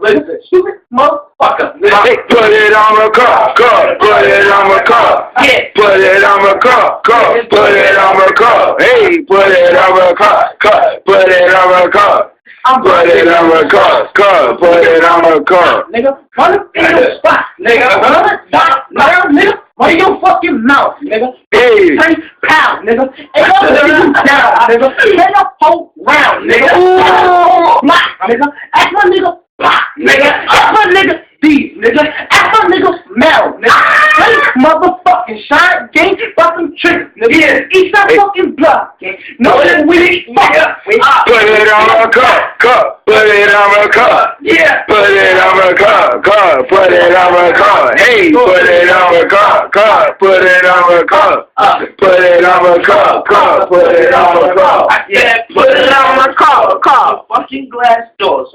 Listen, stupid motherfucker. Hey, put it on the car, put it on the car. Yeah. Put it on the car, put it on the car. Hey, put it on the car, put it on the car. Put it on the car, put it on the car. Nigga, run it in your spot, nigga. Run it down, nigga. Run your fucking mouth, nigga. Hey. 10 pounds, nigga. Hey, I'm you down, nigga. Take a whole round, nigga. Block, nigga. Ask my nigga Pop, nigga. Ask my nigga D, nigga. Ask my nigga Mel, nigga. Hey, motherfucking shot, gang, fucking trick, nigga. Eat that fucking blood, gang. No, we nigga. Put it on the car, put it on the car. Yeah. Put it on the car, put it on the car. Hey, put it on the car, put it on the car. Put it on the car, put it on the car. Yeah, put it on the car. Fucking glass doors.